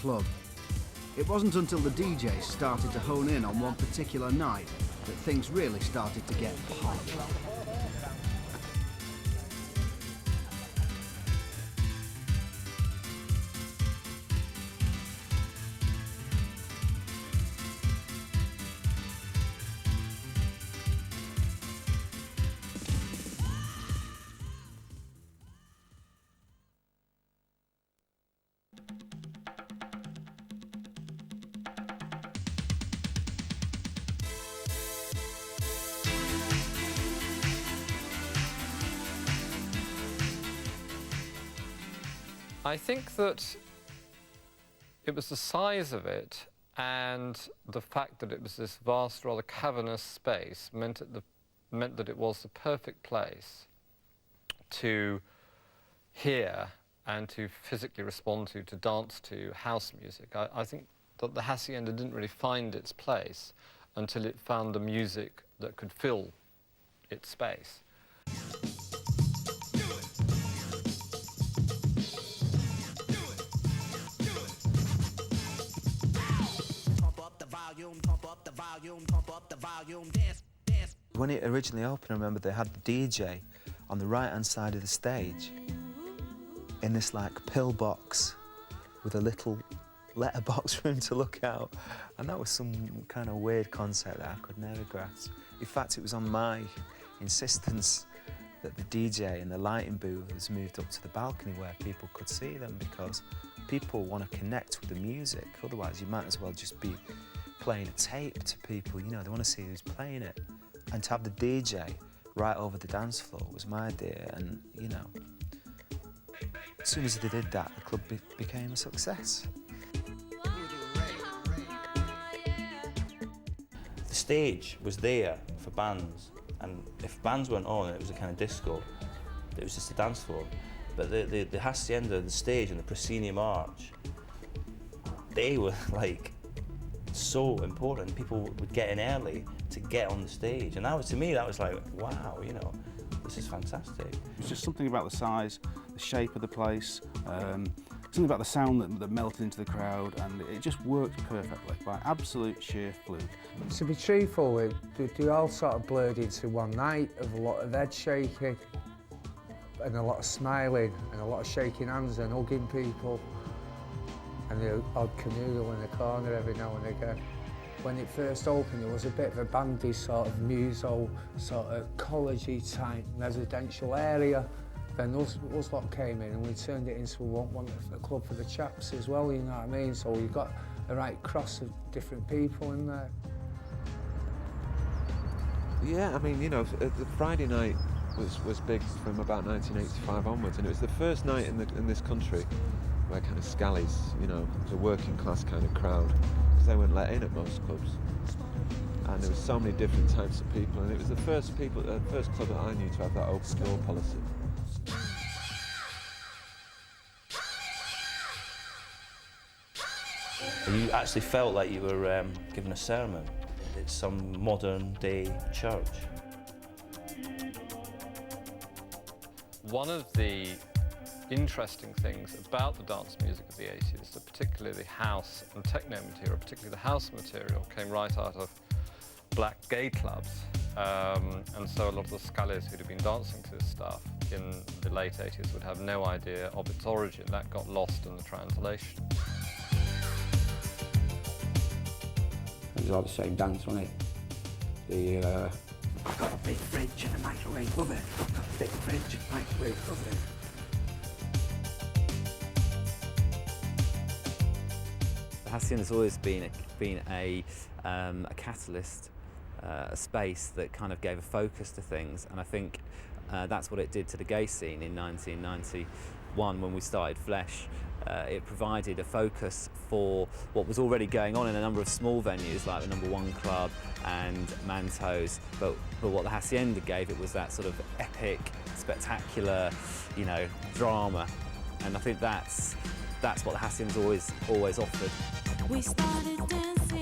club. It wasn't until the DJs started to hone in on one particular night that things really started to get hot. I think that it was the size of it and the fact that it was this vast, rather cavernous space meant that it was the perfect place to hear and to physically respond to dance to house music. I think that the Haçienda didn't really find its place until it found the music that could fill its space. When it originally opened, I remember they had the DJ on the right-hand side of the stage in this like pillbox with a little letterbox for him to look out. And that was some kind of weird concept that I could never grasp. In fact, it was on my insistence that the DJ and the lighting booth was moved up to the balcony where people could see them, because people want to connect with the music. Otherwise, you might as well just be playing a tape to people, you know, they want to see who's playing it. And to have the DJ right over the dance floor was my idea, and, you know, as soon as they did that, the club became a success. The stage was there for bands, and if bands weren't on, it was a kind of disco. It was just a dance floor. But the Haçienda, the stage and the proscenium arch, they were like so important. People would get in early to get on the stage, and that was, to me, that was like, wow, you know, this is fantastic. It's just something about the size, the shape of the place, something about the sound that melted into the crowd, and it just worked perfectly by absolute sheer fluke. To be truthful, they all sort of blurred into one night of a lot of head shaking and a lot of smiling and a lot of shaking hands and hugging people and the odd canoodle in the corner every now and again. When it first opened, it was a bit of a bandy sort of muso, sort of college-y type residential area. Then us lot came in and we turned it into a club for the chaps as well, you know what I mean? So we got a right cross of different people in there. Yeah, I mean, you know, the Friday night was big from about 1985 onwards, and it was the first night in this country where kind of scallies, you know, the working class kind of crowd, because they weren't let in at most clubs. And there was so many different types of people, and it was the first club that I knew to have that open door policy. You actually felt like you were given a sermon. It's some modern day church. One of the interesting things about the dance music of the 80s, that particularly the house and techno material, particularly the house material, came right out of black gay clubs. And so a lot of the scallies who'd have been dancing to this stuff in the late 80s would have no idea of its origin. That got lost in the translation. It was all the same dance, wasn't it? I've got a big fridge and a microwave oven. I've got a big fridge and a microwave oven. The Haçienda's always been a catalyst, a space that kind of gave a focus to things, and I think that's what it did to the gay scene in 1991 when we started Flesh. It provided a focus for what was already going on in a number of small venues like the Number One Club and Manto's, but what the Haçienda gave it was that sort of epic, spectacular, you know, drama, and I think that's what the Haçienda's always offered. We started dancing.